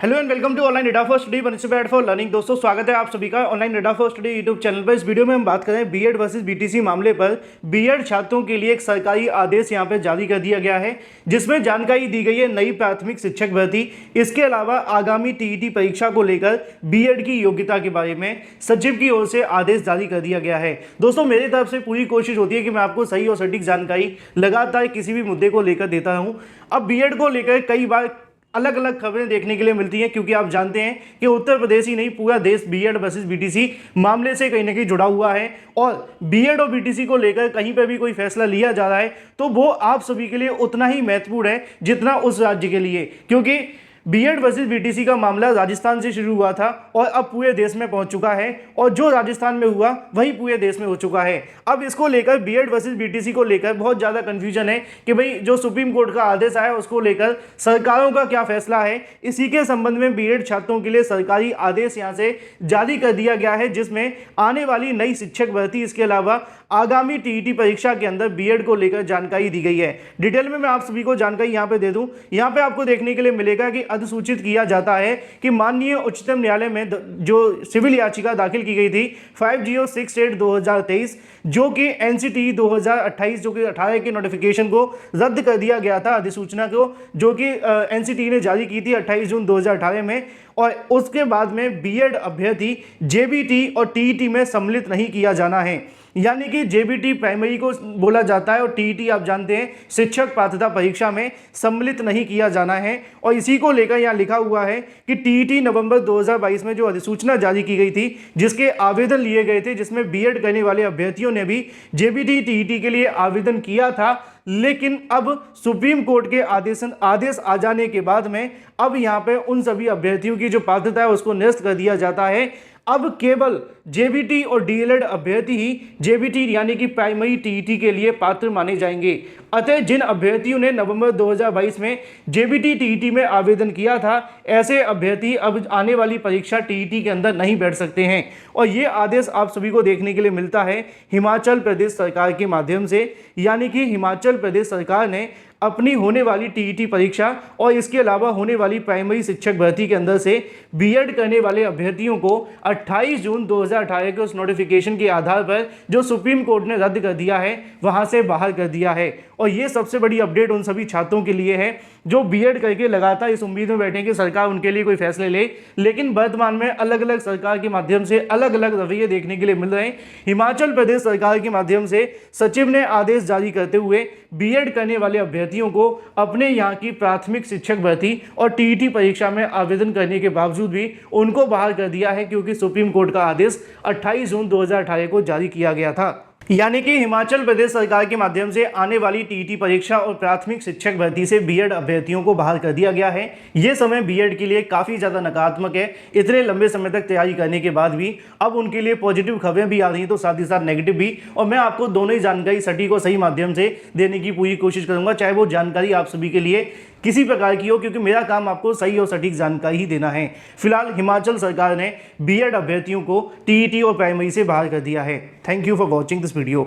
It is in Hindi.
Hello and welcome to online data for study principle for learning. दोस्तों स्वागत है आप सभी का online data for study YouTube channel पर। इस वीडियो में हम बात करें बीएड वर्सेस बीटीसी मामले पर। बीएड छात्रों के लिए एक सरकारी आदेश यहां पे जारी कर दिया गया है, जिसमें जानकारी दी गई है नई प्राथमिक शिक्षक भर्ती, इसके अलावा आगामी टीईटी परीक्षा को लेकर बीएड की योग्यता के बारे में सचिव की ओर से आदेश जारी कर दिया गया है। दोस्तों मेरी तरफ से पूरी कोशिश होती है कि मैं आपको सही और सटीक जानकारी लगातार किसी भी मुद्दे को लेकर देता रहूँ। अब बीएड को लेकर कई बार अलग अलग खबरें देखने के लिए मिलती हैं, क्योंकि आप जानते हैं कि उत्तर प्रदेश ही नहीं पूरा देश बीएड वर्सेस बीटीसी मामले से कहीं ना कहीं जुड़ा हुआ है। और बीएड और बीटीसी को लेकर कहीं पर भी कोई फैसला लिया जा रहा है तो वो आप सभी के लिए उतना ही महत्वपूर्ण है जितना उस राज्य के लिए, क्योंकि बीएड वर्सेस बीटीसी का मामला राजस्थान से शुरू हुआ था और अब पूरे देश में पहुंच चुका है, और जो राजस्थान में हुआ वही पूरे देश में हो चुका है। अब इसको लेकर बीएड वर्सेस बीटीसी को लेकर बहुत ज़्यादा कंफ्यूजन है कि भाई जो सुप्रीम कोर्ट का आदेश आया उसको लेकर सरकारों का क्या फैसला है। इसी के संबंध में बीएड छात्रों के लिए सरकारी आदेश यहाँ से जारी कर दिया गया है, जिसमें आने वाली नई शिक्षक भर्ती, इसके अलावा आगामी टीईटी परीक्षा के अंदर बीएड को लेकर जानकारी दी गई है। डिटेल में मैं आप सभी को जानकारी यहाँ पे दे दूं। यहाँ पे आपको देखने के लिए मिलेगा कि अधिसूचित किया जाता है कि माननीय उच्चतम न्यायालय में जो सिविल याचिका दाखिल की गई थी 5068/2023, जो कि एनसीटी 2028 जो कि 18 के नोटिफिकेशन को रद्द कर दिया गया था, अधिसूचना को जो कि एनसीटी ने जारी की थी 28 जून 2018 में। और उसके बाद में बीएड अभ्यर्थी जेबीटी और टीईटी में सम्मिलित नहीं किया जाना है, यानी कि जेबीटी प्राइमरी को बोला जाता है और टीईटी आप जानते हैं शिक्षक पात्रता परीक्षा में सम्मिलित नहीं किया जाना है। और इसी को लेकर यहाँ लिखा हुआ है कि टीईटी नवंबर 2022 में जो अधिसूचना जारी की गई थी, जिसके आवेदन लिए गए थे, जिसमें बीएड करने वाले अभ्यर्थियों ने भी जेबीटी टीईटी के लिए आवेदन किया था, लेकिन अब सुप्रीम कोर्ट के आदेश आ जाने के बाद में अब यहाँ पे उन सभी अभ्यर्थियों की जो पात्रता है उसको निरस्त कर दिया जाता है। अब केवल जेबीटी और डीएलएड अभ्यर्थी ही जेबीटी यानी कि प्राइमरी टीईटी के लिए पात्र माने जाएंगे। अतः जिन अभ्यर्थियों ने नवंबर 2022 में जेबीटी टीईटी में आवेदन किया था, ऐसे अभ्यर्थी अब आने वाली परीक्षा टीईटी के अंदर नहीं बैठ सकते हैं। और ये आदेश आप सभी को देखने के लिए मिलता है हिमाचल प्रदेश सरकार के माध्यम से, यानी कि हिमाचल प्रदेश सरकार ने अपनी होने वाली टीईटी परीक्षा और इसके अलावा होने वाली प्राइमरी शिक्षक भर्ती के अंदर से बीएड करने वाले अभ्यर्थियों को 28 जून 2018 के उस नोटिफिकेशन के आधार पर जो सुप्रीम कोर्ट ने रद्द कर दिया है वहां से बाहर कर दिया है। और ये सबसे बड़ी अपडेट उन सभी छात्रों के लिए है जो बीएड करके लगातार इस उम्मीद में बैठे कि सरकार उनके लिए कोई फैसले ले, लेकिन वर्तमान में अलग अलग सरकार के माध्यम से अलग अलग रवैये देखने के लिए मिल रहे हैं। हिमाचल प्रदेश सरकार के माध्यम से सचिव ने आदेश जारी करते हुए बीएड करने वाले अभ्यर्थियों को अपने यहाँ की प्राथमिक शिक्षक भर्ती और टीईटी परीक्षा में आवेदन करने के बावजूद भी उनको बाहर कर दिया है, क्योंकि सुप्रीम कोर्ट का आदेश 28 जून 2018 को जारी किया गया था। यानी कि हिमाचल प्रदेश सरकार के माध्यम से आने वाली टीईटी परीक्षा और प्राथमिक शिक्षक भर्ती से बीएड अभ्यर्थियों को बाहर कर दिया गया है। ये समय बीएड के लिए काफ़ी ज़्यादा नकारात्मक है। इतने लंबे समय तक तैयारी करने के बाद भी अब उनके लिए पॉजिटिव खबरें भी आ रही हैं, तो साथ ही साथ नेगेटिव भी। और मैं आपको दोनों ही जानकारी सटीक और सही माध्यम से देने की पूरी कोशिश करूँगा, चाहे वो जानकारी आप सभी के लिए किसी प्रकार की हो, क्योंकि मेरा काम आपको सही और सटीक जानकारी ही देना है। फिलहाल हिमाचल सरकार ने बीएड अभ्यर्थियों को टीईटी और प्राइमरी से बाहर कर दिया है। Thank you for watching this video.